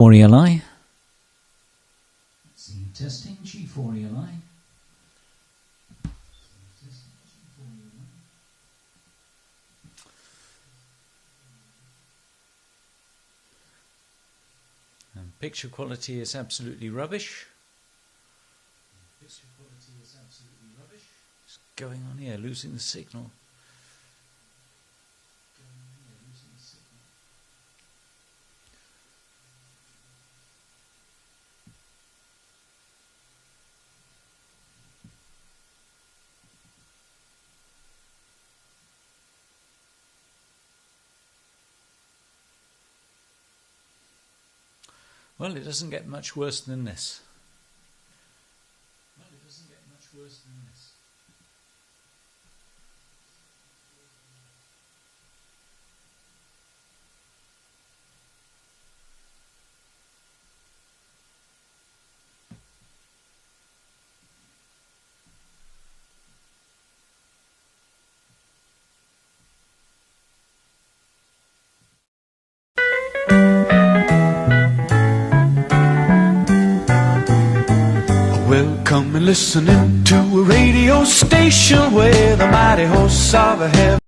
ELI. See, testing G4 ELI. And picture quality is absolutely rubbish. What's going on here? Losing the signal. Well, it doesn't get much worse than this. Welcome and listening to a radio station where the mighty hosts of heaven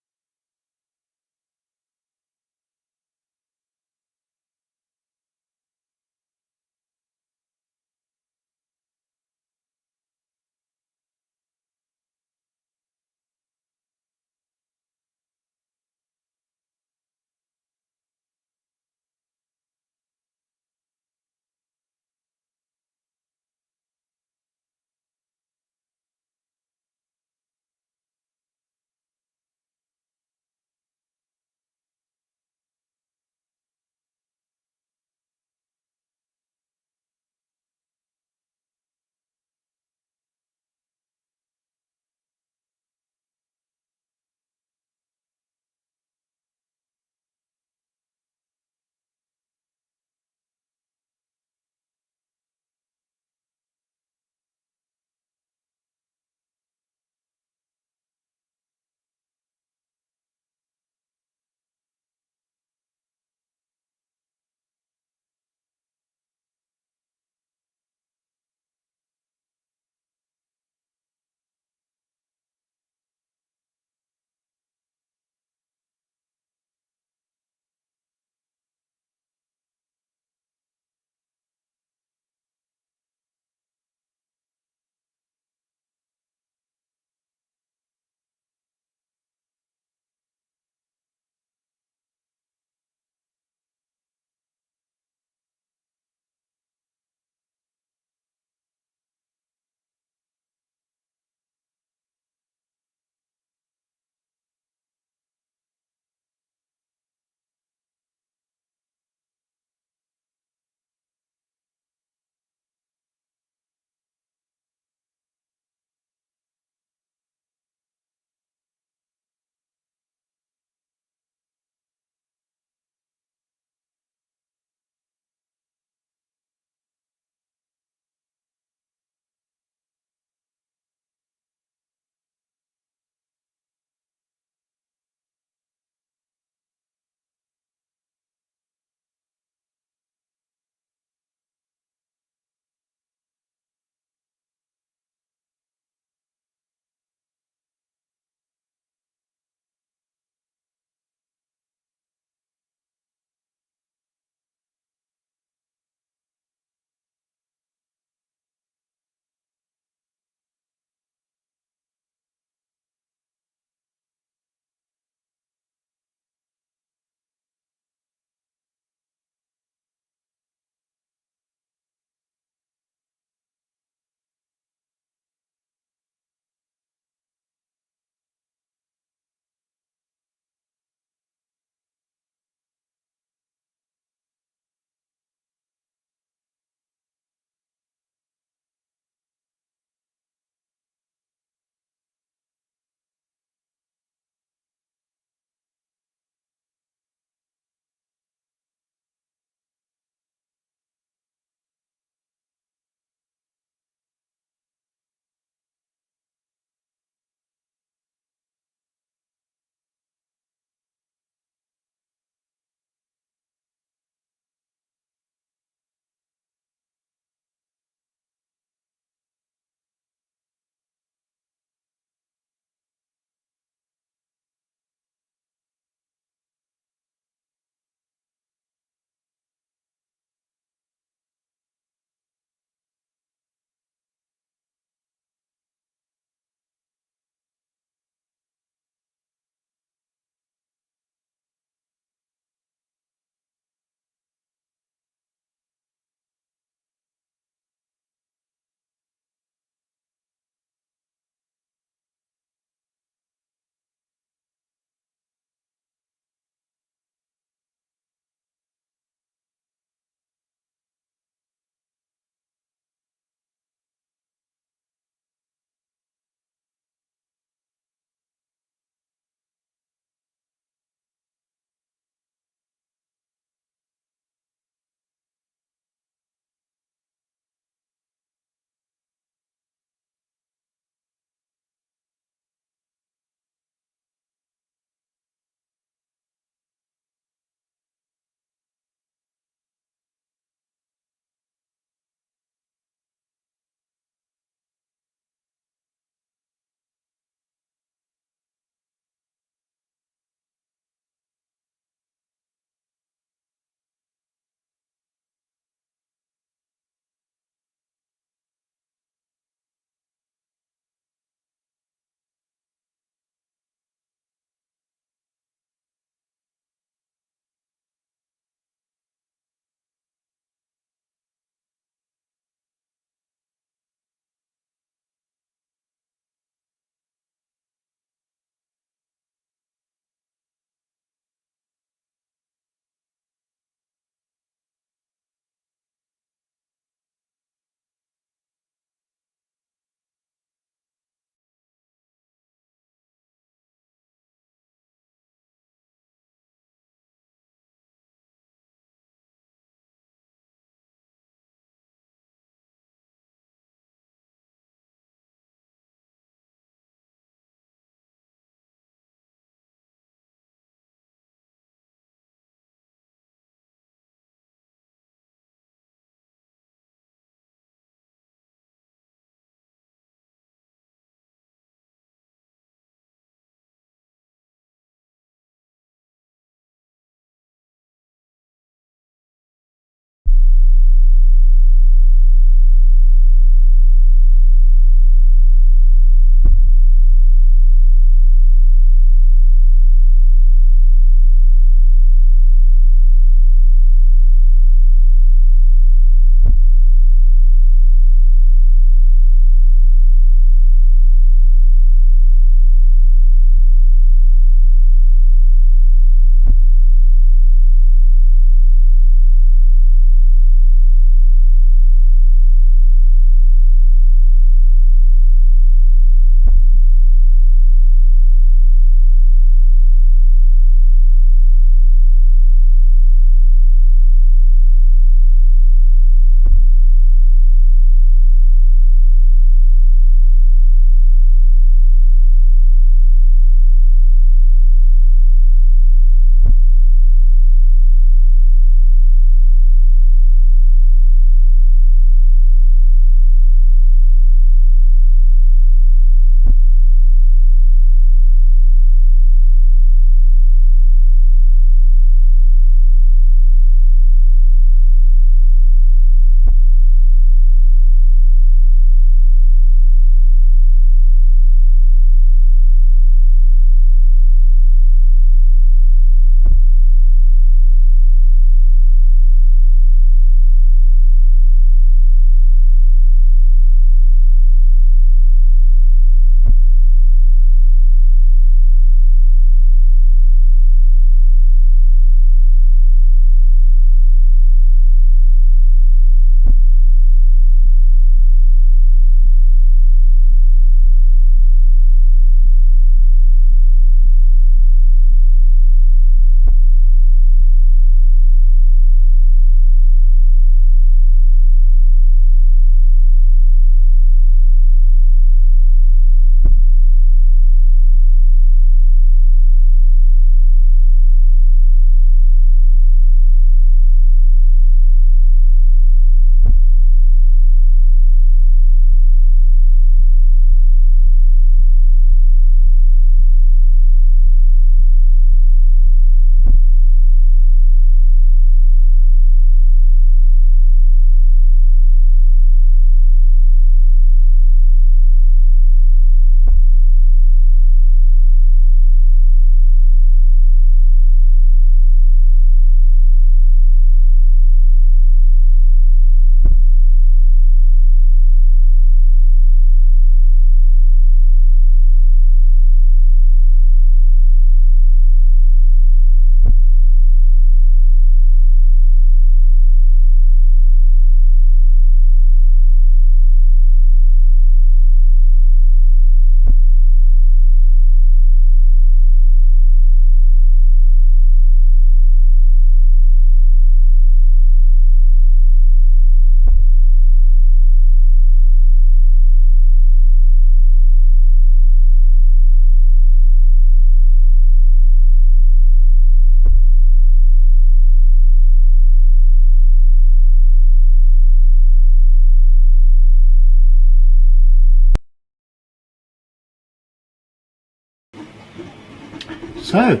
So,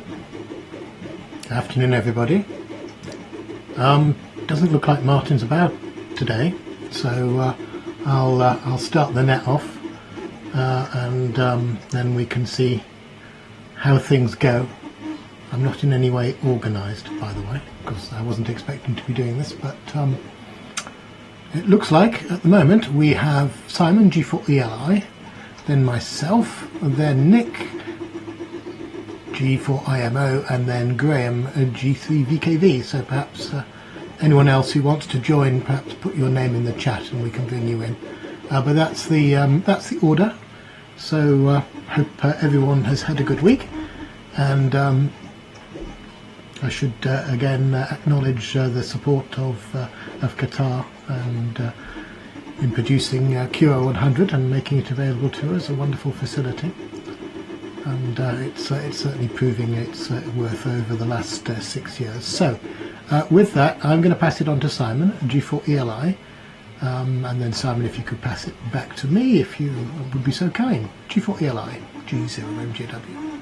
afternoon everybody. Doesn't look like Martin's about today, so I'll start the net off, and then we can see how things go. I'm not in any way organised, by the way, because I wasn't expecting to be doing this, but it looks like at the moment we have Simon G4ELI, then myself, then Nick G4IMO, and then Graham G3VKV. So perhaps anyone else who wants to join, perhaps put your name in the chat and we can bring you in. But that's the order. So hope everyone has had a good week, and I should again acknowledge the support of Qatar and in producing QR100 and making it available to us. A wonderful facility, and it's certainly proving its worth over the last 6 years. So with that, I'm going to pass it on to Simon, G4ELI, and then Simon, if you could pass it back to me, if you would be so kind. G4ELI, G0MJW.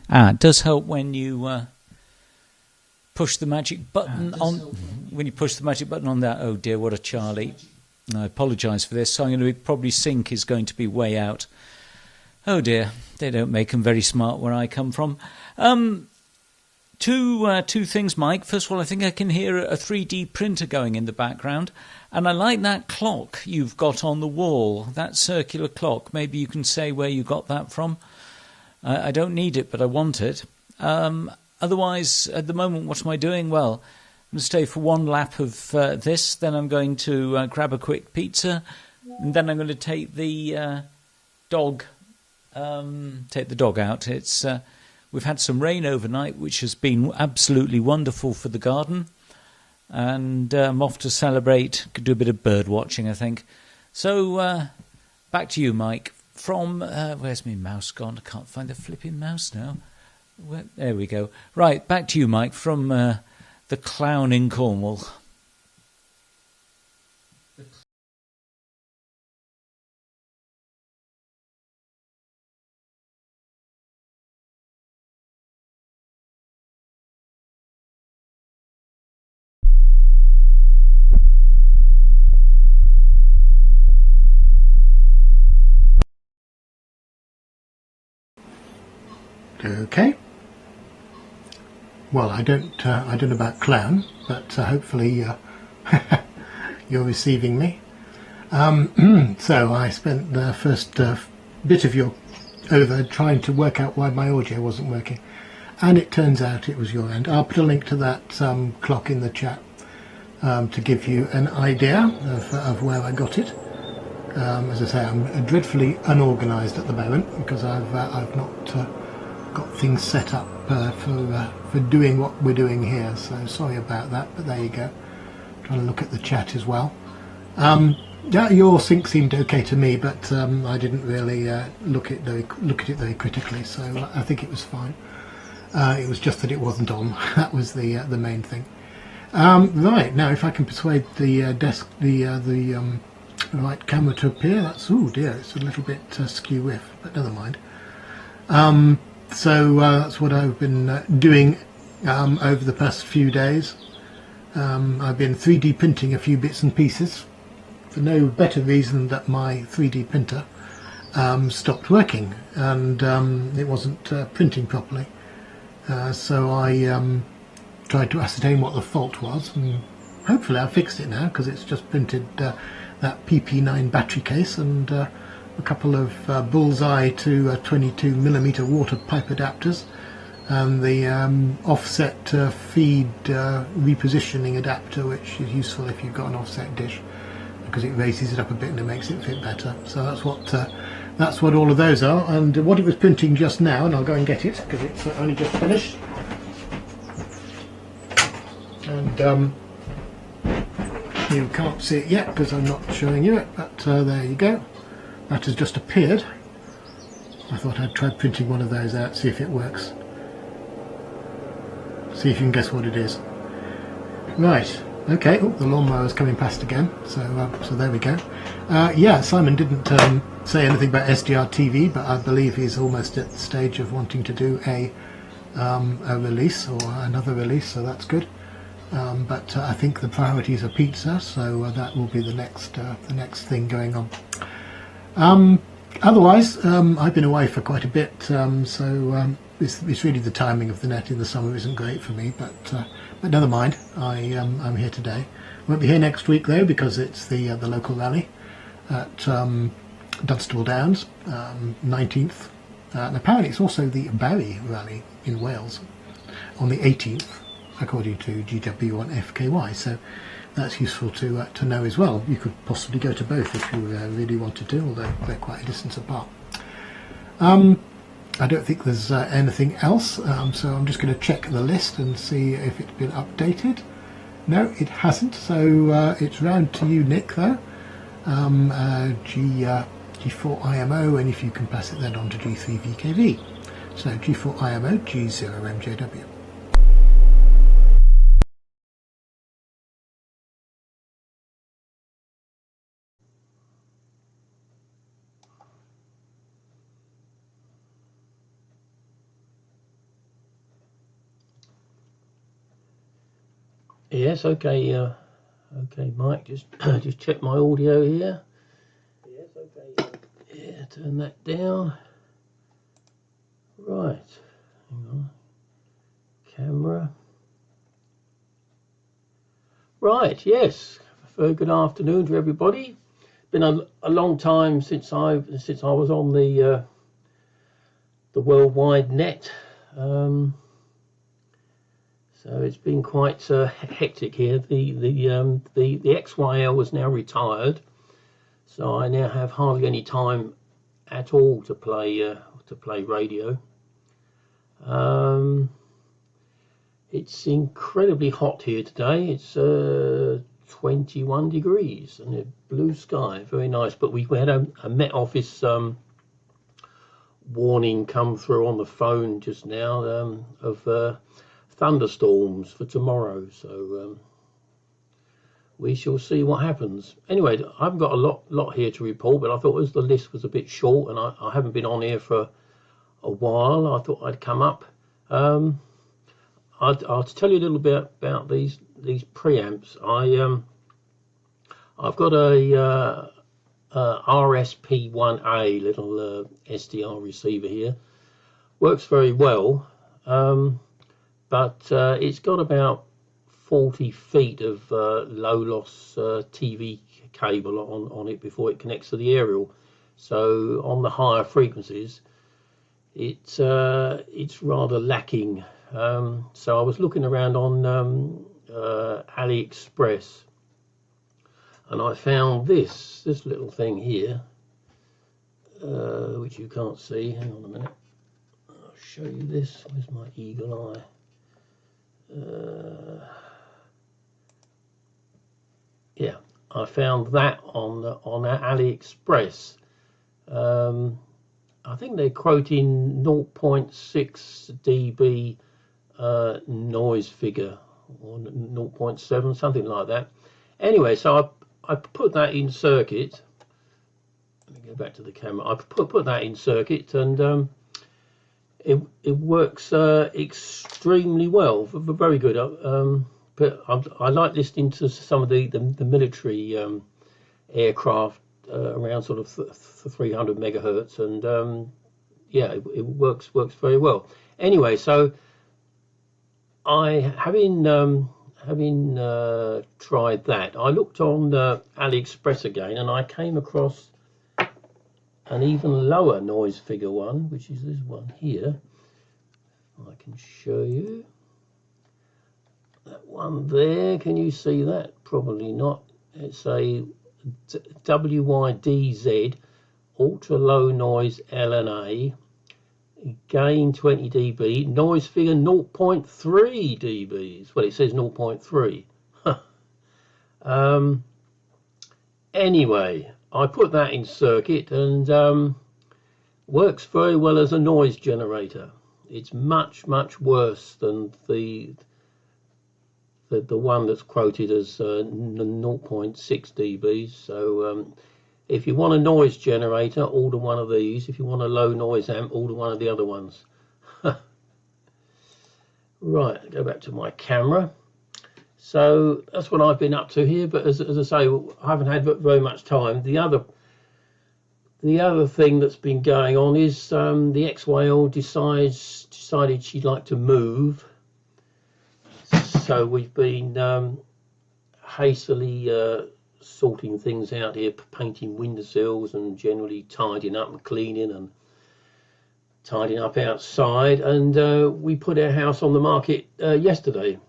It does help when you push the magic button on. When you push the magic button on that, oh dear, what a Charlie! I apologise for this. So I'm going to probably sync is going to be way out. Oh dear, they don't make them very smart where I come from. Two things, Mike. First of all, I think I can hear a 3D printer going in the background, and I like that clock you've got on the wall. That circular clock. Maybe you can say where you got that from. I don't need it, but I want it. Otherwise, at the moment, what am I doing? Well, I'm going to stay for one lap of this. Then I'm going to grab a quick pizza, and then I'm going to take the dog out. It's we've had some rain overnight, which has been absolutely wonderful for the garden, and I'm off to celebrate. Could do a bit of bird watching, I think. So back to you, Mike. From, where's my mouse gone? I can't find the flipping mouse now. There we go. Right, back to you, Mike, from the clown in Cornwall. Okay. Well, I don't know about clown, but hopefully you're receiving me. So I spent the first bit of your over trying to work out why my audio wasn't working, and it turns out it was your end. I'll put a link to that clock in the chat to give you an idea of where I got it. As I say, I'm dreadfully unorganised at the moment because I've not got things set up for doing what we're doing here, so sorry about that, but there you go. Trying to look at the chat as well. Yeah, your sync seemed okay to me, but I didn't really look at it very critically, so I think it was fine. It was just that it wasn't on. That was the main thing. Right, now if I can persuade the right camera to appear, that's, oh dear, it's a little bit skew-whiff, but never mind. So that's what I've been doing over the past few days. I've been 3D printing a few bits and pieces for no better reason that my 3D printer stopped working, and it wasn't printing properly. So I tried to ascertain what the fault was, and hopefully I fixed it now, because it's just printed that PP9 battery case, and a couple of bullseye to 22mm water pipe adapters, and the offset feed repositioning adapter, which is useful if you've got an offset dish, because it raises it up a bit and it makes it fit better. So that's what all of those are. And what it was printing just now, and I'll go and get it because it's only just finished. And you can't see it yet because I'm not showing you it, but there you go. That has just appeared. I thought I'd try printing one of those out, see if it works. See if you can guess what it is. Right. Okay, oh, the lawnmower is coming past again, so there we go. Yeah, Simon didn't say anything about SDR TV, but I believe he's almost at the stage of wanting to do a release or another release, so that's good. But I think the priorities are pizza, so that will be the next thing going on. Otherwise, I've been away for quite a bit, so it's really the timing of the net in the summer isn't great for me, but never mind. I'm here today. Won't be here next week though, because it's the local rally at Dunstable Downs, 19th, and apparently it's also the Barry rally in Wales on the 18th, according to GW1FKY. So that's useful to know as well. You could possibly go to both if you really wanted to, although they're quite a distance apart. I don't think there's anything else, so I'm just going to check the list and see if it's been updated. No, it hasn't, so it's round to you, Nick, though. G4IMO, and if you can pass it then on to G3VKV. So G4IMO, G0MJW. Yes, okay, okay, Mike, just check my audio here. Yes, okay. Yeah, turn that down. Right, hang on. Camera. Right, yes. Very good afternoon to everybody. Been a long time since I was on the worldwide net. So it's been quite hectic here. The XYL was now retired, so I now have hardly any time at all to play radio. It's incredibly hot here today. It's 21 degrees and a blue sky, very nice. But we had a Met Office warning come through on the phone just now of thunderstorms for tomorrow, so we shall see what happens. Anyway, I haven't got a lot here to report, but I thought as the list was a bit short and I haven't been on here for a while, I thought I'd come up. I'll tell you a little bit about these preamps. I've got a RSP1A little SDR receiver here. Works very well. But it's got about 40 feet of low loss TV cable on it before it connects to the aerial. So on the higher frequencies, it's rather lacking. So I was looking around on AliExpress, and I found this little thing here, which you can't see. Hang on a minute. I'll show you this. Where's my eagle eye? Yeah, I found that on AliExpress. I think they're quoting 0.6 dB noise figure, or 0.7, something like that. Anyway, so I put that in circuit. Let me go back to the camera. I put that in circuit, and it works extremely well, very good. But I like listening to some of the military aircraft around sort of 300 megahertz, and yeah, it works very well. Anyway, so having tried that, I looked on AliExpress again, and I came across an even lower noise figure one, which is this one here. I can show you that one there. Can you see that? Probably not. It's a WYDZ ultra low noise LNA, gain 20 dB, noise figure 0.3 dBs. Well, it says 0.3. Anyway, I put that in circuit and works very well as a noise generator. It's much worse than the one that's quoted as 0.6 dBs. So if you want a noise generator, order one of these. If you want a low noise amp, order one of the other ones. Right, go back to my camera. So that's what I've been up to here. But as I say, I haven't had very much time. The other thing that's been going on is the XYL decided she'd like to move. So we've been hastily sorting things out here, painting windowsills and generally tidying up and cleaning and tidying up outside. And we put our house on the market yesterday.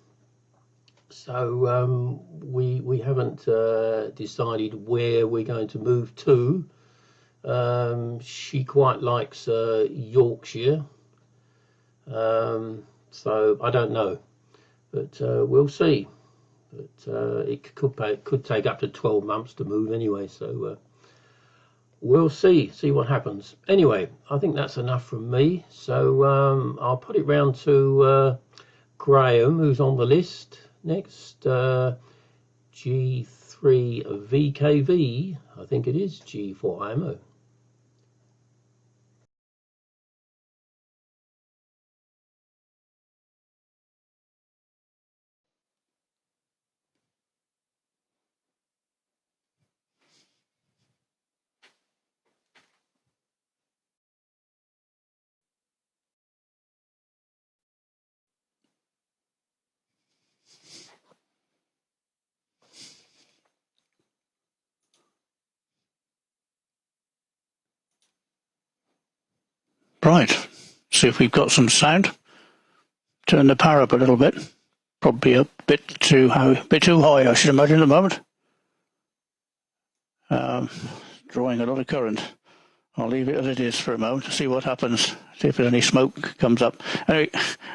So we haven't decided where we're going to move to. She quite likes Yorkshire. So I don't know. But we'll see. But it could take up to 12 months to move anyway. So we'll see what happens. Anyway, I think that's enough from me. So I'll put it round to Graham, who's on the list next. G3VKV, I think it is, G for IMO. Right, see if we've got some sound. Turn the power up a little bit. Probably a bit too high, I should imagine, at the moment. Drawing a lot of current. I'll leave it as it is for a moment to see what happens. See if any smoke comes up. Anyway,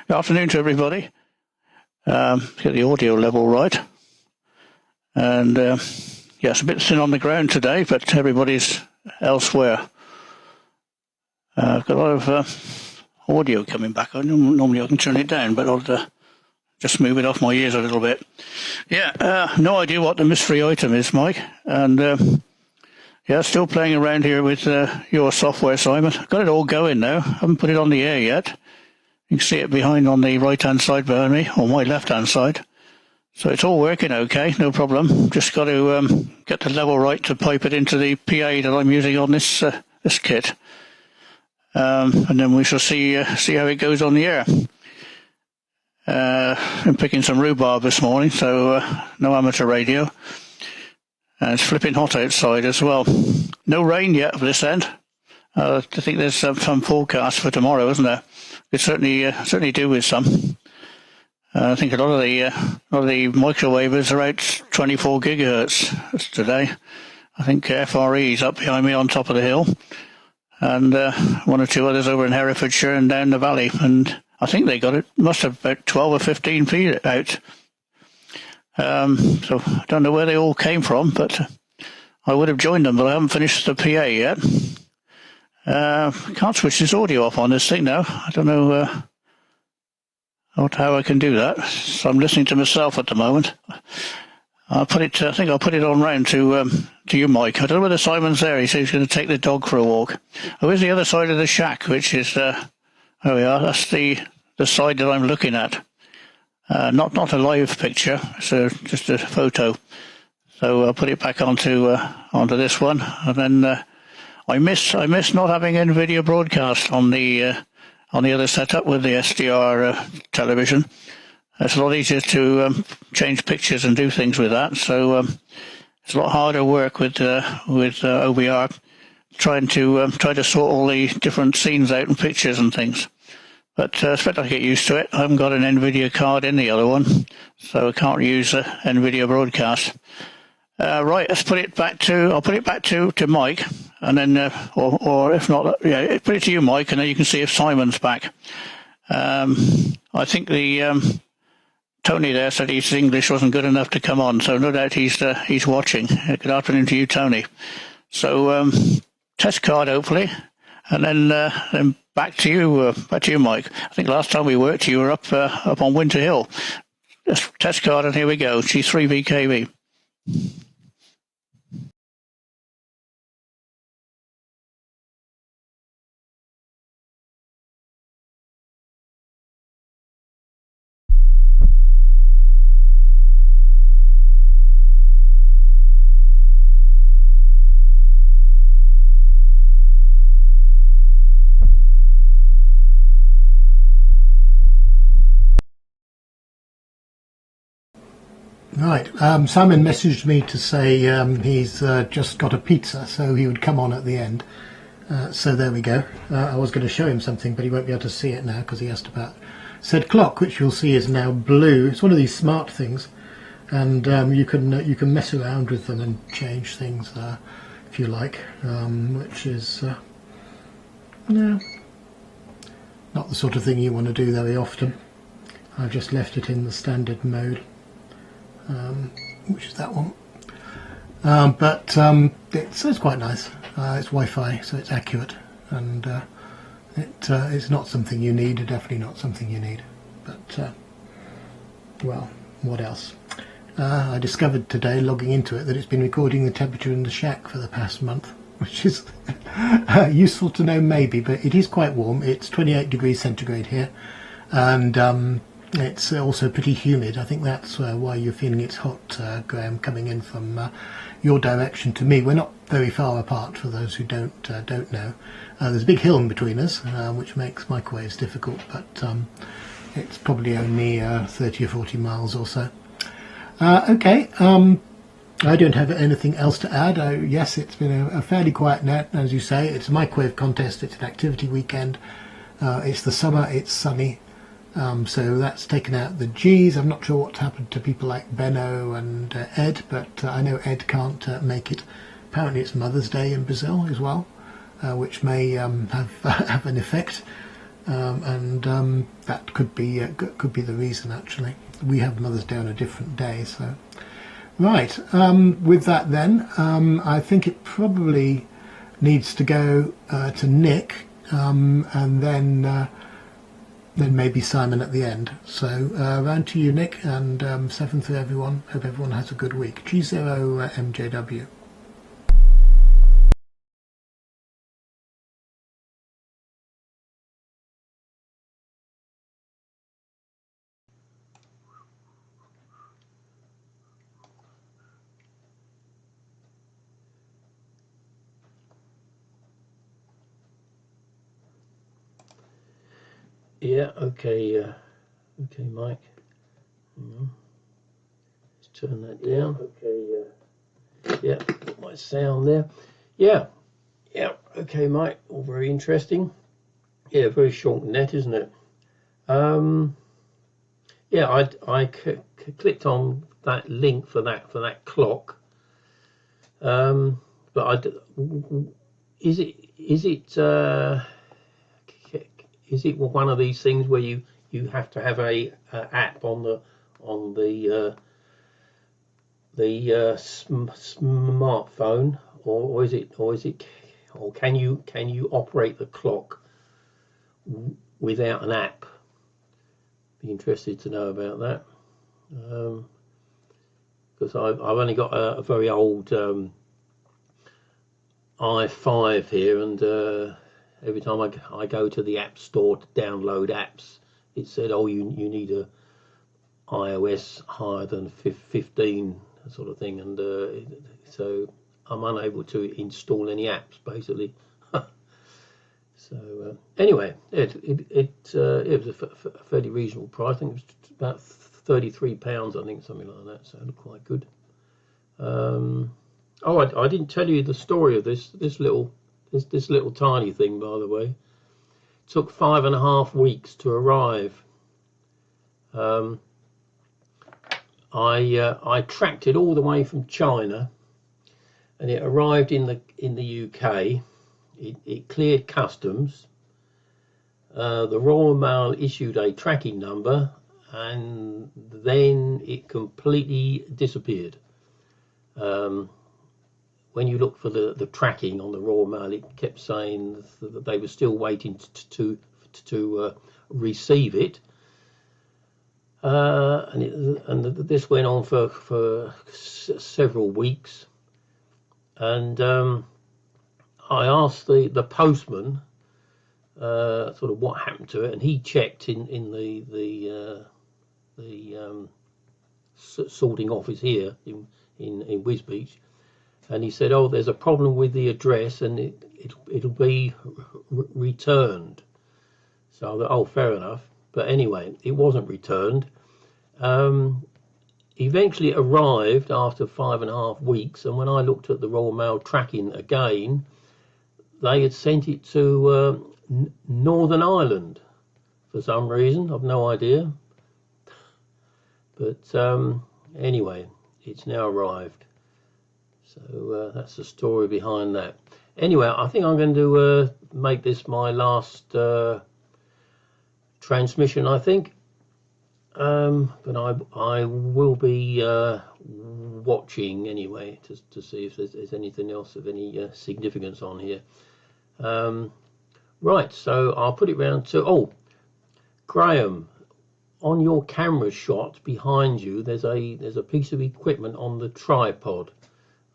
good afternoon to everybody. Get the audio level right. And yeah, it's a bit thin on the ground today, but everybody's elsewhere. I've got a lot of audio coming back. Normally I can turn it down, but I'll just move it off my ears a little bit. Yeah, no idea what the mystery item is, Mike. And yeah, still playing around here with your software, Simon. Got it all going now. Haven't put it on the air yet. You can see it behind on the right-hand side behind me, or my left-hand side. So it's all working okay, no problem. Just got to get the level right to pipe it into the PA that I'm using on this kit. And then we shall see how it goes on the air. I'm picking some rhubarb this morning, so no amateur radio. And it's flipping hot outside as well. No rain yet for this end. I think there's some forecast for tomorrow, isn't there? It certainly do with some. I think a lot of the microwavers are out 24 gigahertz today. I think FRE's up behind me on top of the hill. And one or two others over in Herefordshire and down the valley. And I think they got it, must have about 12 or 15 feet out. So I don't know where they all came from, but I would have joined them, but I haven't finished the PA yet. Can't switch this audio off on this thing now. I don't know how I can do that. So I'm listening to myself at the moment. I think I'll put it on round to you, Mike. I don't know whether Simon's there. He says he's going to take the dog for a walk. Oh, here's the other side of the shack, which is there we are. That's the side that I'm looking at. Not a live picture, so just a photo. So I'll put it back onto this one, and then I miss not having any video broadcast on the other setup with the SDR television. It's a lot easier to change pictures and do things with that. So it's a lot harder work with OBR trying to sort all the different scenes out and pictures and things. But I expect I'll get used to it. I haven't got an NVIDIA card in the other one, so I can't use NVIDIA Broadcast. Right, let's put it back to. I'll put it back to Mike, and then, or if not, yeah, put it to you, Mike, and then you can see if Simon's back. I think the Tony there said his English wasn't good enough to come on, so no doubt he's watching. Good afternoon to you, Tony. So test card hopefully, and then back to you, Mike. I think last time we worked, you were up on Winter Hill. Just test card, and here we go. G3VKV. Right, Simon messaged me to say he's just got a pizza, so he would come on at the end. So there we go. I was going to show him something, but he won't be able to see it now because he asked about said clock, which you'll see is now blue. It's one of these smart things, and you can mess around with them and change things if you like, which is no, not the sort of thing you want to do very often. I've just left it in the standard mode. Which is that one, but it's quite nice. It's Wi-Fi, so it's accurate, and it's not something you need. Definitely not something you need. But well, what else? I discovered today, logging into it, that it's been recording the temperature in the shack for the past month, which is useful to know maybe. But it is quite warm. It's 28 degrees centigrade here, and it's also pretty humid. I think that's why you're feeling it's hot, Graham, coming in from your direction to me. We're not very far apart, for those who don't know. There's a big hill in between us, which makes microwaves difficult, but it's probably only 30 or 40 miles or so. Okay, I don't have anything else to add. Yes, it's been a fairly quiet night, as you say. It's a microwave contest, it's an activity weekend. It's the summer, it's sunny. So that's taken out the G's. I'm not sure what's happened to people like Benno and Ed, but I know Ed can't make it. Apparently it's Mother's Day in Brazil as well, which may have an effect, and that could be the reason. Actually, we have Mother's Day on a different day. So, right. With that, then I think it probably needs to go to Nick, and then maybe Simon at the end. So round to you, Nick, and 7 to everyone. Hope everyone has a good week. G0MJW. Yeah, okay, okay, Mike. Let's turn that down. Okay, yeah, got my sound there. Yeah, okay, Mike. All very interesting. Yeah, very short net, isn't it? Yeah, I clicked on that link for that clock. But is it one of these things where you have to have a app on the smartphone, or can you operate the clock without an app? Be interested to know about that, because I've only got a very old i5 here, and every time I go to the app store to download apps, it said, oh, you need a iOS higher than 15 sort of thing, and so I'm unable to install any apps basically. So anyway, it was a fairly reasonable price. I think it was about £33, I think, something like that. So it looked quite good. Oh, I didn't tell you the story of this little This little tiny thing, by the way, took 5.5 weeks to arrive. I tracked it all the way from China, and it arrived in the UK. It cleared customs. The Royal Mail issued a tracking number, and then it completely disappeared. When you look for the tracking on the Royal Mail, it kept saying that they were still waiting to receive it. And this went on for several weeks. And I asked the postman sort of what happened to it, and he checked in the sorting office here in Wisbech, and he said, "Oh, there's a problem with the address, and it'll be returned." So I thought, "Oh, fair enough." But anyway, it wasn't returned. Eventually arrived after 5.5 weeks, and when I looked at the Royal Mail tracking again, they had sent it to Northern Ireland for some reason. I've no idea. But anyway, it's now arrived. So that's the story behind that. Anyway, I think I'm going to make this my last transmission, I think. But I will be watching anyway to see if there's anything else of any significance on here. Right, so I'll put it round to Graham. On your camera shot behind you, there's a piece of equipment on the tripod.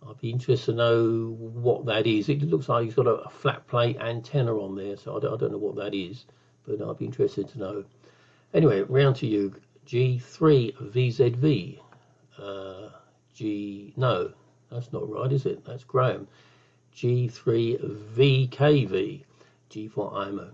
I'd be interested to know what that is. It looks like he's got a flat plate antenna on there, so I don't know what that is, but I'd be interested to know. Anyway, round to you, G3VZV. No, that's not right, is it? That's Graham. G3VKV. G for IMO.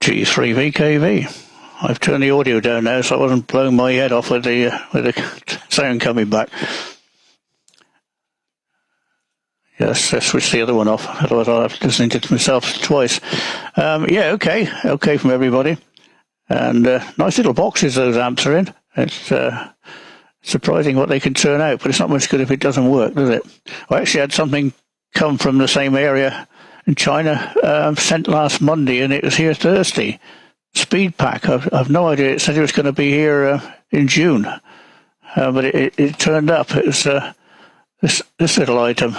G3VKV. I've turned the audio down now, so I wasn't blowing my head off with the sound coming back. Yes, I switched the other one off, otherwise I'll have to listen to it myself twice. Yeah, okay from everybody. And nice little boxes those amps are in. It's surprising what they can turn out, but it's not much good if it doesn't work, does it? I actually had something come from the same area in China, sent last Monday, and it was here Thursday. Speed pack. I've no idea. It said it was going to be here in June, but it turned up. It was this little item,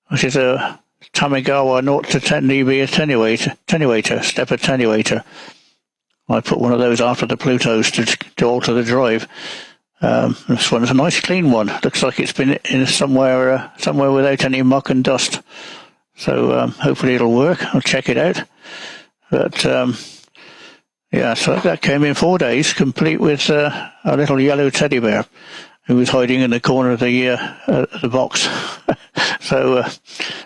which is a Tamigawa 0 to 10 dB attenuator, step attenuator. I put one of those after the Plutos to alter the drive. This one's a nice clean one. Looks like it's been in somewhere without any muck and dust. So hopefully it'll work. I'll check it out. But yeah, so that came in 4 days, complete with a little yellow teddy bear who was hiding in the corner of the box. So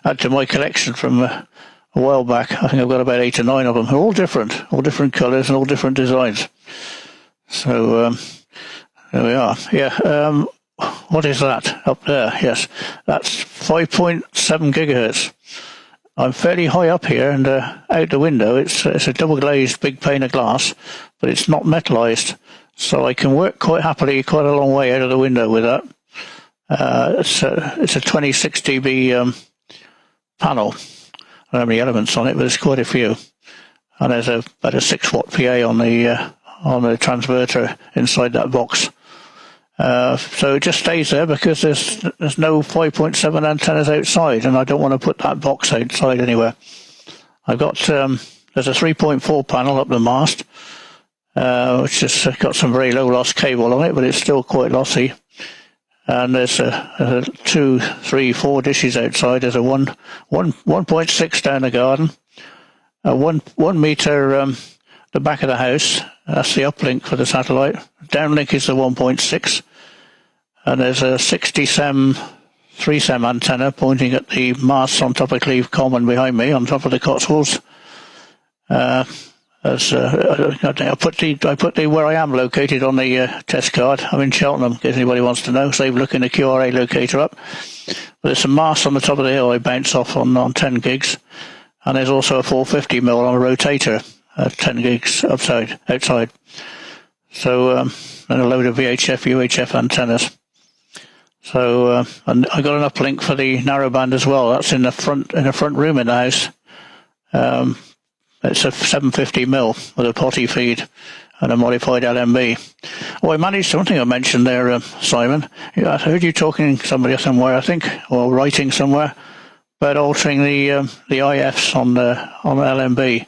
add to my collection from a while back. I think I've got about 8 or 9 of them. They're all different colours and all different designs. So there we are. Yeah. What is that up there? Yes, that's 5.7 gigahertz. I'm fairly high up here, and out the window it's a double glazed big pane of glass, but it's not metallized, so I can work quite happily quite a long way out of the window with that. It's a 26 dB panel. I don't know how many elements on it, but there's quite a few. And there's about a 6-watt PA on the transverter inside that box. So it just stays there because there's no 5.7 antennas outside, and I don't want to put that box outside anywhere. I've got there's a 3.4 panel up the mast, which has got some very low loss cable on it, but it's still quite lossy. And there's 2, 3, 4 dishes outside. There's a 1.6 down the garden, a 1 meter the back of the house. That's the uplink for the satellite. Downlink is the 1.6. and there's a 60 SEM 3 SEM antenna pointing at the mast on top of Cleve Common behind me, on top of the Cotswolds. I put the where I am located on the test card. I'm in Cheltenham, in case anybody wants to know. Save looking the QRA locator up. But there's some masts on the top of the hill I bounce off on 10 gigs, and there's also a 450mm on a rotator at 10 gigs outside. So and a load of VHF, UHF antennas. So and I got an uplink for the narrowband as well. That's in the front room in the house. It's a 750mm with a potty feed and a modified LMB. Oh, I managed something I mentioned there, Simon. Yeah, I heard you talking to somebody somewhere, I think, or writing somewhere about altering the IFs on LMB.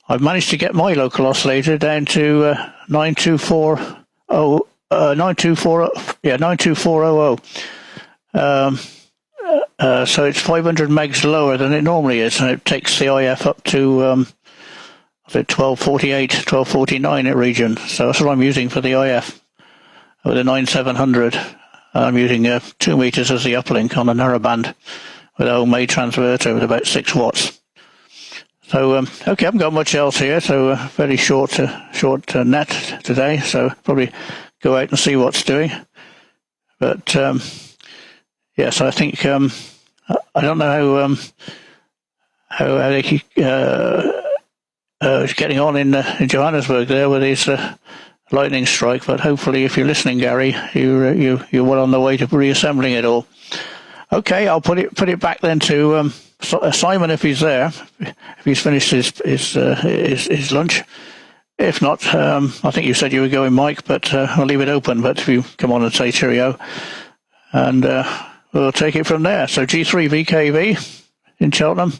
I've managed to get my local oscillator down to 92400. So it's 500 megs lower than it normally is, and it takes the IF up to 1248, 1249 in region. So that's what I'm using for the IF with a 9700. I'm using 2 meters as the uplink on a narrowband with a homemade transverter with about 6 watts. So okay, I haven't got much else here, so very short net today. So probably go out and see what's doing. But yes, I think I don't know how they getting on in Johannesburg there with his lightning strike. But hopefully, if you're listening, Gary, you're well on the way to reassembling it all. Okay, I'll put it back then to Simon if he's there, if he's finished his lunch. If not, I think you said you were going, Mike, but I'll leave it open. But if you come on and say cheerio, and we'll take it from there. So G3 VKV in Cheltenham.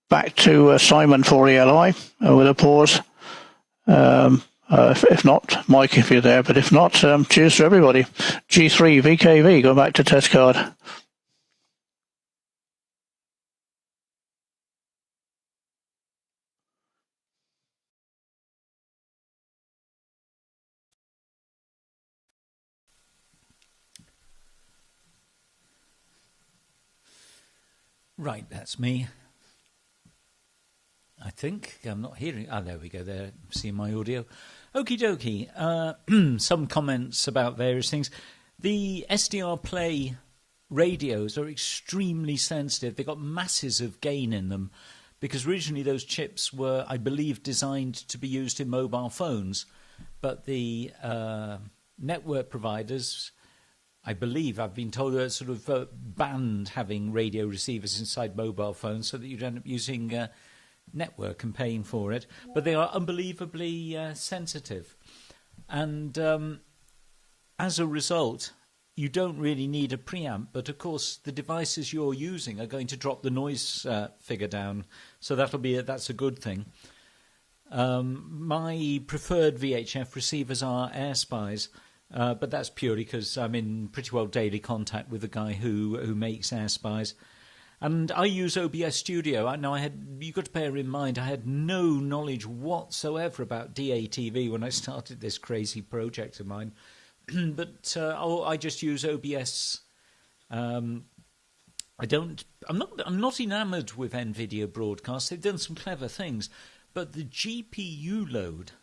Back to Simon for ELI with a pause. If not, Mike, if you're there. But if not, cheers to everybody. G3 VKV, go back to test card. Right, that's me. I think I'm not hearing. Ah, there we go. There, seeing my audio. Okie dokie. Some comments about various things. The SDR Play radios are extremely sensitive. They've got masses of gain in them because originally those chips were, I believe, designed to be used in mobile phones, but the network providers, I believe, I've been told, are sort of banned having radio receivers inside mobile phones so that you'd end up using network and paying for it. But they are unbelievably sensitive. And as a result, you don't really need a preamp. But, of course, the devices you're using are going to drop the noise figure down. So that's a good thing. My preferred VHF receivers are AirSpies. But that's purely because I'm in pretty well daily contact with the guy who makes AirSpies. And I use OBS Studio. Now, you've got to bear in mind, I had no knowledge whatsoever about DATV when I started this crazy project of mine. But I just use OBS. I'm not enamoured with NVIDIA broadcasts. They've done some clever things. But the GPU load,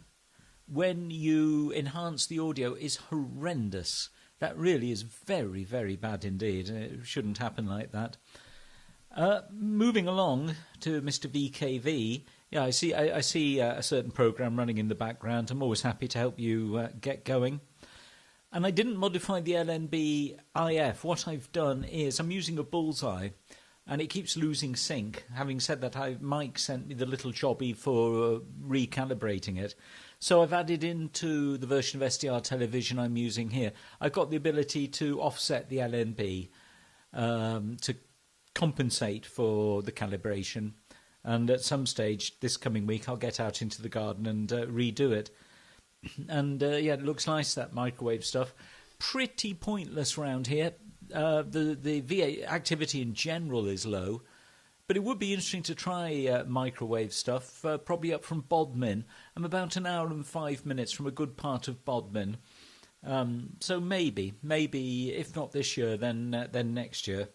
when you enhance the audio, is horrendous. That really is very, very bad indeed. It shouldn't happen like that. Moving along to Mr. VKV, yeah, I see a certain program running in the background. I'm always happy to help you get going. And I didn't modify the LNB IF. What I've done is I'm using a bullseye, and it keeps losing sync. Having said that, Mike sent me the little jobby for recalibrating it. So I've added into the version of SDR Television I'm using here, I've got the ability to offset the LNB to compensate for the calibration. And at some stage this coming week I'll get out into the garden and redo it. And yeah, it looks nice, that microwave stuff. Pretty pointless around here. The VA activity in general is low. But it would be interesting to try microwave stuff, probably up from Bodmin. I'm about an hour and 5 minutes from a good part of Bodmin. So maybe, if not this year, then next year.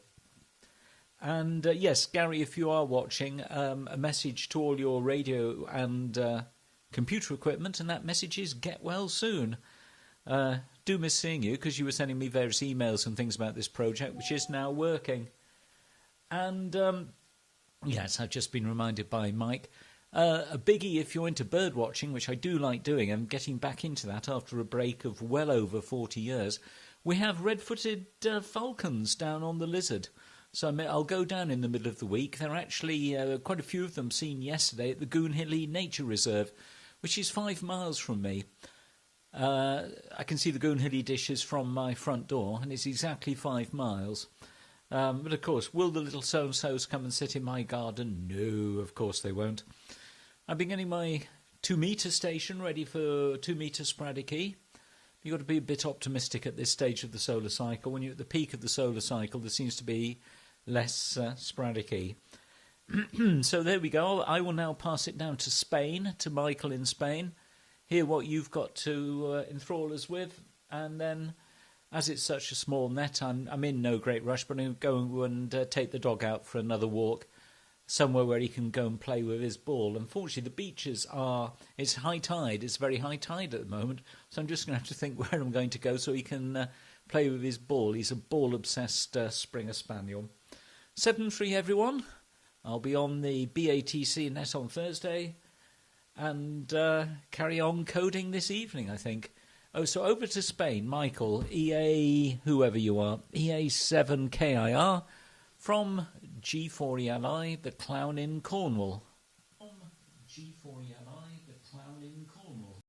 And yes, Gary, if you are watching, a message to all your radio and computer equipment, and that message is get well soon. Do miss seeing you, because you were sending me various emails and things about this project, which is now working. And yes, I've just been reminded by Mike. A biggie if you're into bird watching, which I do like doing. I'm getting back into that after a break of well over 40 years. We have red-footed falcons down on the Lizard. So I'll go down in the middle of the week. There are actually quite a few of them seen yesterday at the Goonhilly Nature Reserve, which is 5 miles from me. I can see the Goonhilly dishes from my front door, and it's exactly 5 miles. But of course, will the little so-and-sos come and sit in my garden? No, of course they won't. I've been getting my 2-metre station ready for 2-metre Spraddickie. You've got to be a bit optimistic at this stage of the solar cycle. When you're at the peak of the solar cycle, there seems to be less Spraddickie. So there we go. I will now pass it down to Spain, to Michael in Spain, hear what you've got to enthrall us with, and then, as it's such a small net, I'm in no great rush, but I'm going to go and take the dog out for another walk, somewhere where he can go and play with his ball. Unfortunately, the beaches it's high tide, it's very high tide at the moment, so I'm just going to have to think where I'm going to go so he can play with his ball. He's a ball-obsessed Springer Spaniel. 7-3 everyone. I'll be on the BATC net on Thursday and carry on coding this evening, I think. Oh, so over to Spain, Michael, EA, whoever you are, EA7KIR, from G4ELI, the clown in Cornwall. From G4ELI, the clown in Cornwall.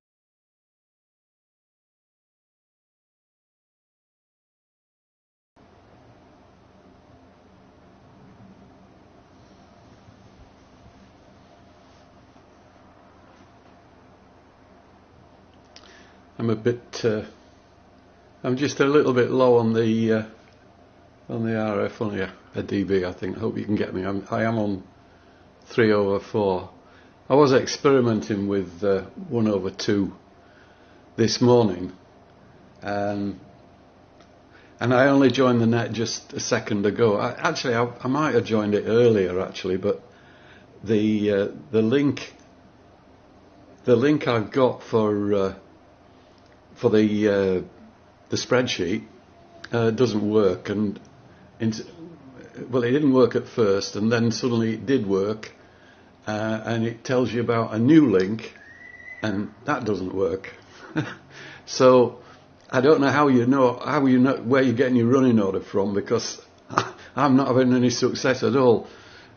I'm just a little bit low on the RF, only a dB I think. I hope you can get me. I am on 3/4. I was experimenting with 1/2 this morning, and I only joined the net just a second ago. I might have joined it earlier actually, but the link I've got for the spreadsheet doesn't work, and it didn't work at first, and then suddenly it did work, and it tells you about a new link, and that doesn't work. So I don't know how you know where you're getting your running order from, because I'm not having any success at all.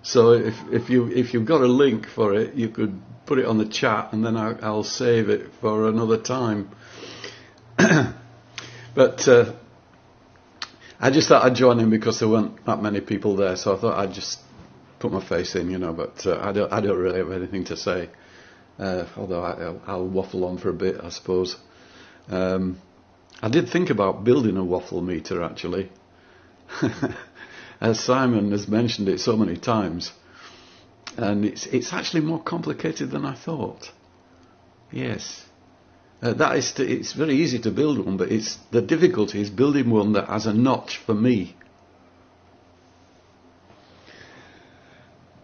So if you've got a link for it, you could put it on the chat, and then I'll save it for another time. But I just thought I'd join in because there weren't that many people there, so I thought I'd just put my face in, but I don't really have anything to say, although I'll waffle on for a bit, I suppose. I did think about building a waffle meter, actually. As Simon has mentioned it so many times, and it's actually more complicated than I thought. Yes. It's very easy to build one, but the difficulty is building one that has a notch for me.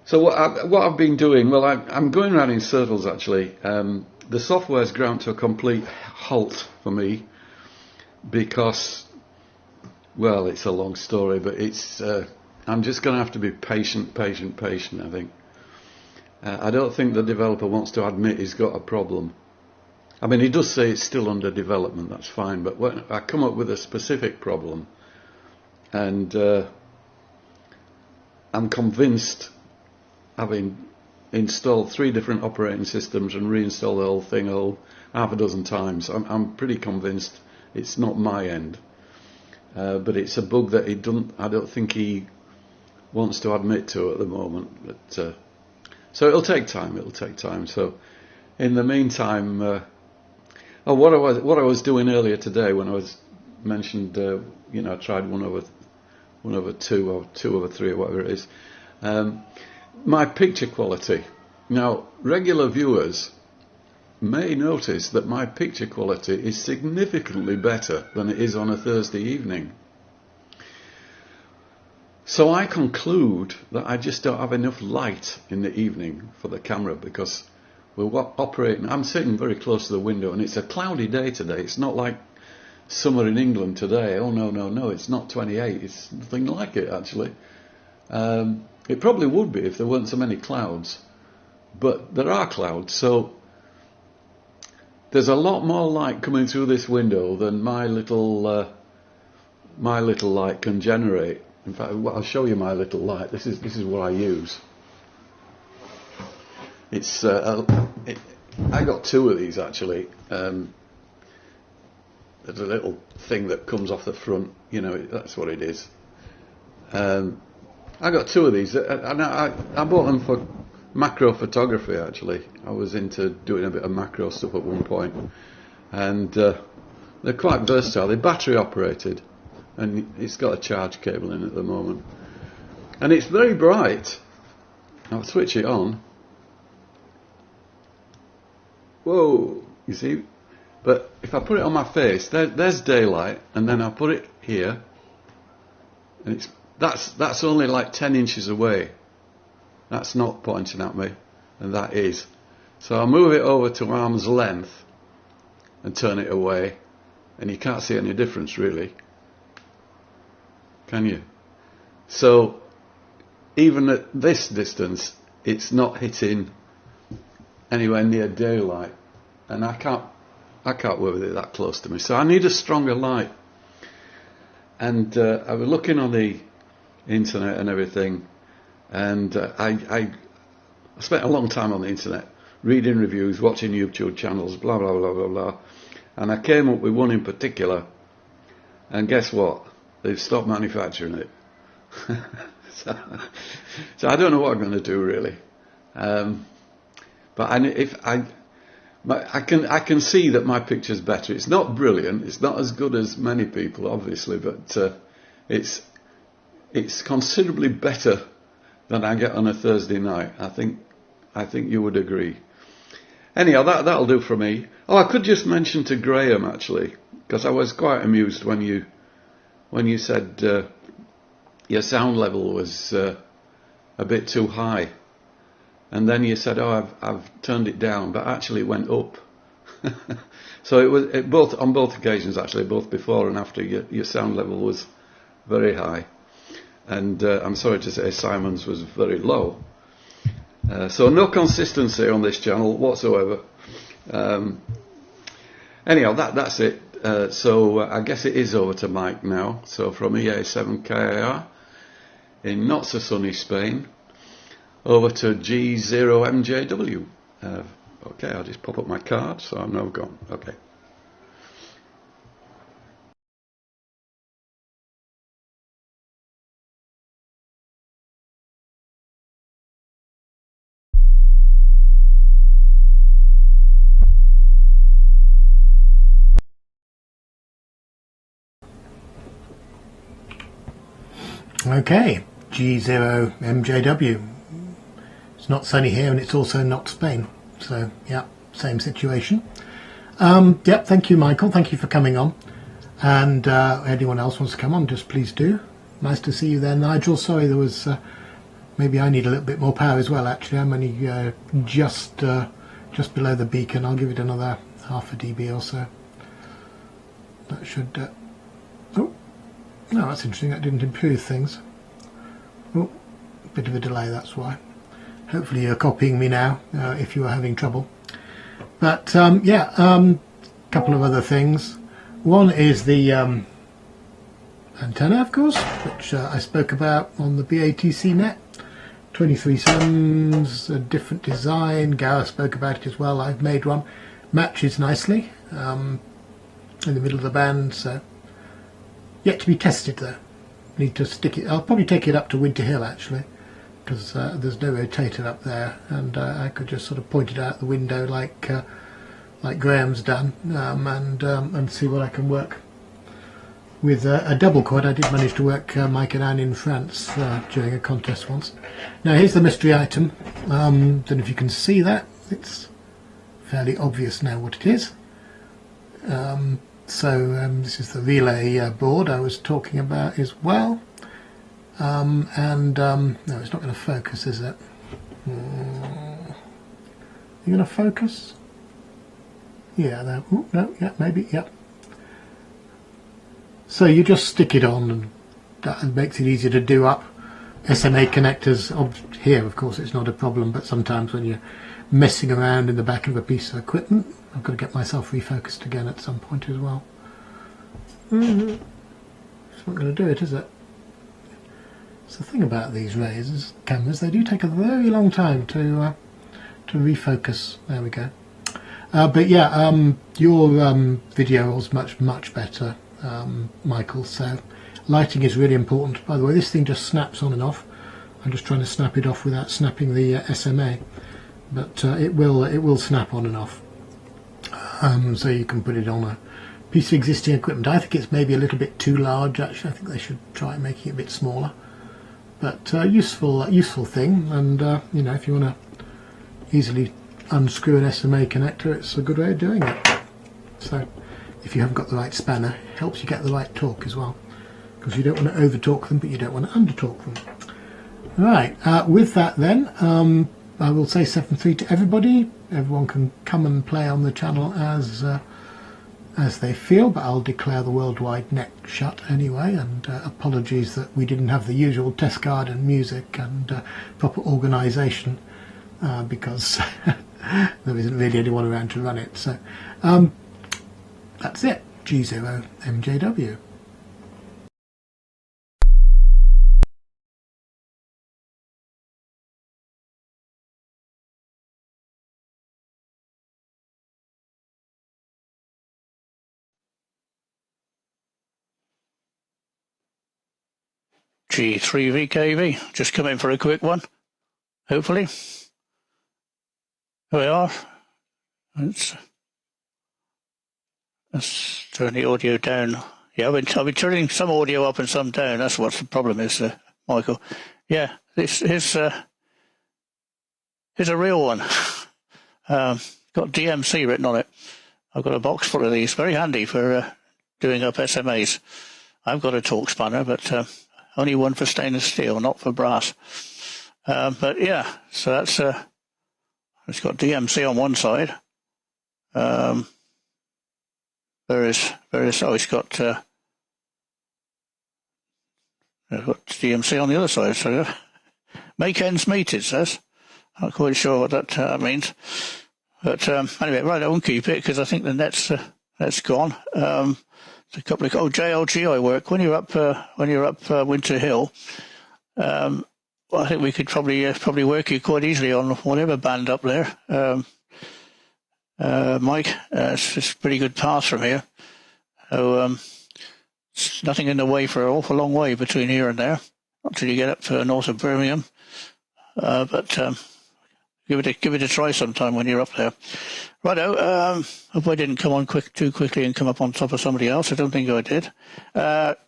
So what I've been doing, well, I'm going around in circles actually. The software's ground to a complete halt for me because, well, it's a long story, but I'm just going to have to be patient, I think. I don't think the developer wants to admit he's got a problem. I mean, he does say it's still under development, that's fine, but when I come up with a specific problem, and I'm convinced, having installed 3 different operating systems and reinstalled the whole thing half a dozen times, I'm pretty convinced it's not my end. But it's a bug that I don't think he wants to admit to at the moment. But so it'll take time. So in the meantime, what I was doing earlier today when I was mentioned, I tried 1/2 or 2/3 or whatever it is. My picture quality. Now, regular viewers may notice that my picture quality is significantly better than it is on a Thursday evening. So I conclude that I just don't have enough light in the evening for the camera, because we're operating, I'm sitting very close to the window, and it's a cloudy day today. It's not like summer in England today. Oh no, it's not 28, it's nothing like it actually. It probably would be if there weren't so many clouds, but there are clouds, so there's a lot more light coming through this window than my little light can generate. In fact, I'll show you my little light. This is what I use. It's I got two of these actually. There's a little thing that comes off the front. You know, that's what it is. I got two of these, and I bought them for macro photography. Actually, I was into doing a bit of macro stuff at one point, and they're quite versatile. They're battery operated, and it's got a charge cable in at the moment, and it's very bright. I'll switch it on. Whoa, you see? But if I put it on my face, there's daylight, and then I put it here, and that's only like 10 inches away. That's not pointing at me, and that is. So I'll move it over to arm's length and turn it away, and you can't see any difference really, can you? So even at this distance, it's not hitting anywhere near daylight, and I can't work with it that close to me. So I need a stronger light. And I was looking on the internet and everything, and I spent a long time on the internet reading reviews, watching YouTube channels, blah blah blah blah blah, and I came up with one in particular, and guess what? They've stopped manufacturing it. so I don't know what I'm going to do really, but I can see that my picture's better. It's not brilliant. It's not as good as many people, obviously, but it's considerably better than I get on a Thursday night. I think you would agree. Anyhow, that'll do for me. Oh, I could just mention to Graham actually, because I was quite amused when you said your sound level was a bit too high. And then you said, "Oh, I've turned it down," but actually it went up. So it was both on both occasions, actually, both before and after. Your sound level was very high, and I'm sorry to say Simon's was very low. So no consistency on this channel whatsoever. Anyhow, that's it. So I guess it is over to Mike now. So from EA7KAR in not so sunny Spain, over to G0MJW. Okay, I'll just pop up my card, so I'm now gone. Okay. Okay, G0MJW. It's not sunny here, and it's also not Spain. So, yeah, same situation. Yep, thank you, Michael. Thank you for coming on. And anyone else wants to come on, just please do. Nice to see you there, Nigel. Sorry, there was... maybe I need a little bit more power as well, actually. I'm only just below the beacon. I'll give it another half a dB or so. That should... oh, no, that's interesting. That didn't improve things. Oh, bit of a delay, that's why. Hopefully you're copying me now, if you are having trouble. But couple of other things. One is the antenna, of course, which I spoke about on the BATC net. 23 suns, a different design. Gareth spoke about it as well. I've made one. Matches nicely in the middle of the band, so yet to be tested though. Need to stick it. I'll probably take it up to Winter Hill actually, because there's no rotator up there, and I could just sort of point it out the window like Graham's done, and see what I can work with. A double quad I did manage to work Mike and Anne in France during a contest once. Now here's the mystery item. Don't know if you can see that. It's fairly obvious now what it is. This is the relay board I was talking about as well. No, it's not going to focus, is it? You going to focus? Yeah, no, yeah, maybe, yeah. So you just stick it on, and that makes it easier to do up. SMA connectors here, of course, it's not a problem, but sometimes when you're messing around in the back of a piece of equipment, I've got to get myself refocused again at some point as well. It's not going to do it, is it? It's the thing about these cameras, they do take a very long time to refocus. There we go. But yeah, your video was much better, Michael, so lighting is really important. By the way, this thing just snaps on and off. I'm just trying to snap it off without snapping the SMA, but it will snap on and off. So you can put it on a piece of existing equipment. I think it's maybe a little bit too large, actually. I think they should try making it a bit smaller, but useful thing. And you know, if you want to easily unscrew an SMA connector, it's a good way of doing it. So if you haven't got the right spanner, it helps you get the right torque as well, because you don't want to over torque them, but you don't want to under torque them. Right, with that then, I will say 7.3 to everybody. Everyone can come and play on the channel as they feel, but I'll declare the worldwide net shut anyway, and apologies that we didn't have the usual test card and music and proper organisation, because there isn't really anyone around to run it. So that's it. G0MJW. G3VKV, just come in for a quick one, hopefully. Here we are. Let's turn the audio down. Yeah, I've been turning some audio up and some down. That's what the problem is, Michael. Yeah, this is a real one. Got DMC written on it. I've got a box full of these, very handy for doing up SMAs. I've got a torque spanner, but only one for stainless steel, not for brass. But yeah, so that's it's got DMC on one side. It's got DMC on the other side. So make ends meet, it says. Not quite sure what that means. But anyway, right, I won't keep it because I think the net's gone. A couple of JLG I work when you're up Winter Hill. Well, I think we could probably work you quite easily on whatever band up there. Mike, it's a pretty good path from here. So it's nothing in the way for an awful long way between here and there, not till you get up north of Birmingham. But give it a try sometime when you're up there. Righto, hope I didn't come on too quickly and come up on top of somebody else. I don't think I did.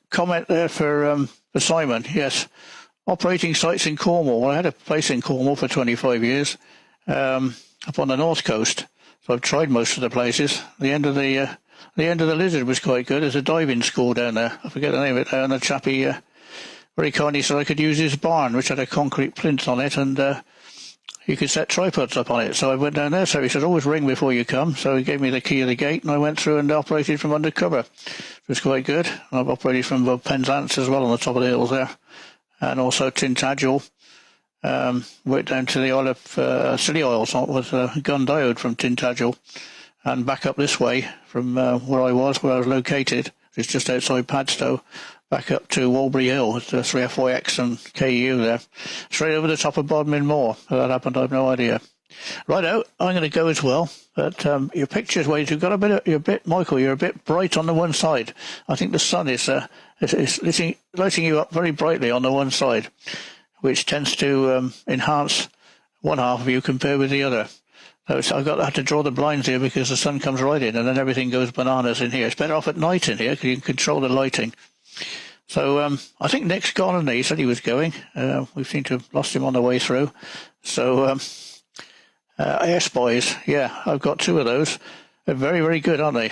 Comment there for Simon. Yes, operating sites in Cornwall. Well, I had a place in Cornwall for 25 years, up on the north coast. So I've tried most of the places. The end of the Lizard was quite good. There's a diving school down there. I forget the name of it. And a chappie very kindly said I could use his barn, which had a concrete plinth on it, and you could set tripods up on it. So I went down there. So he said, always ring before you come. So he gave me the key of the gate, and I went through and operated from under cover. It was quite good. I've operated from Penzance as well on the top of the hills there, and also Tintagel. Went down to the Isle of Scilly Isles with a gun diode from Tintagel, and back up this way from where I was located. It's just outside Padstow. Back up to Walbury Hill with the 3FYX and KU there. Straight over the top of Bodmin Moor. How that happened, I have no idea. Righto, I'm going to go as well. But your picture's way you've got Michael, you're a bit bright on the one side. I think the sun is lighting you up very brightly on the one side, which tends to enhance one half of you compared with the other. So I've had to draw the blinds here because the sun comes right in and then everything goes bananas in here. It's better off at night in here because you can control the lighting. So I think Nick's gone, and he said he was going. We seem to have lost him on the way through. So Airspies, yeah, I've got 2 of those. They're very, very good, aren't they?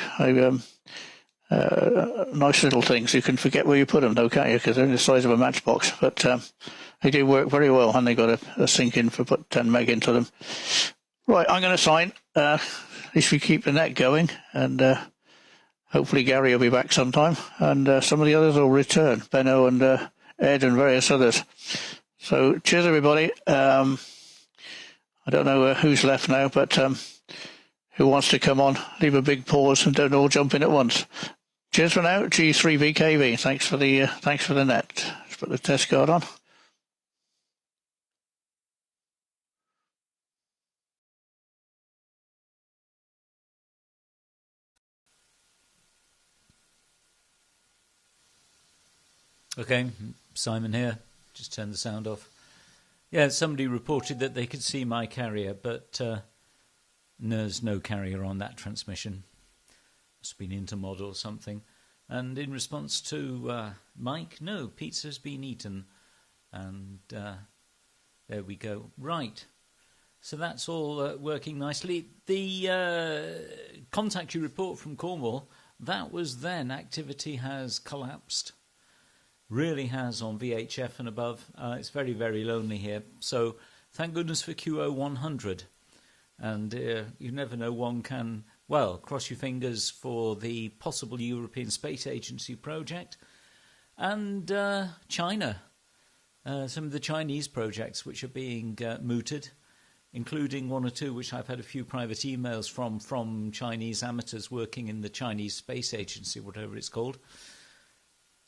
Nice little things. You can forget where you put them, though, can't you? Because they're the size of a matchbox. But they do work very well, and they got a sink in for put 10 meg into them. Right, I'm going to sign. At least we keep the net going, and hopefully Gary will be back sometime, and some of the others will return. Benno and Ed and various others. So cheers, everybody. I don't know who's left now, but who wants to come on, leave a big pause and don't all jump in at once. Cheers for now, G3VKV. Thanks for the net. Let's put the test card on. Okay, Simon here. Just turn the sound off. Yeah, somebody reported that they could see my carrier, but there's no carrier on that transmission. Must have been intermod or something. And in response to Mike, no, pizza's been eaten. And there we go. Right. So that's all working nicely. The contact you report from Cornwall, that was then. Activity has collapsed. Really has on VHF and above. It's very, very lonely here. So thank goodness for QO100. And you never know, one can, well, cross your fingers for the possible European Space Agency project. And China. Some of the Chinese projects which are being mooted, including 1 or 2 which I've had a few private emails from Chinese amateurs working in the Chinese Space Agency, whatever it's called.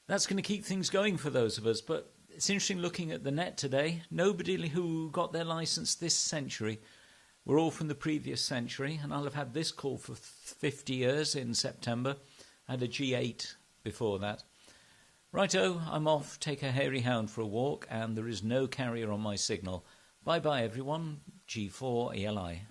That's going to keep things going for those of us, but it's interesting looking at the net today. Nobody who got their license this century were all from the previous century, and I'll have had this call for 50 years in September. I had a G8 before that. Righto, I'm off, take a hairy hound for a walk, and there is no carrier on my signal. Bye-bye, everyone. G4 ELI.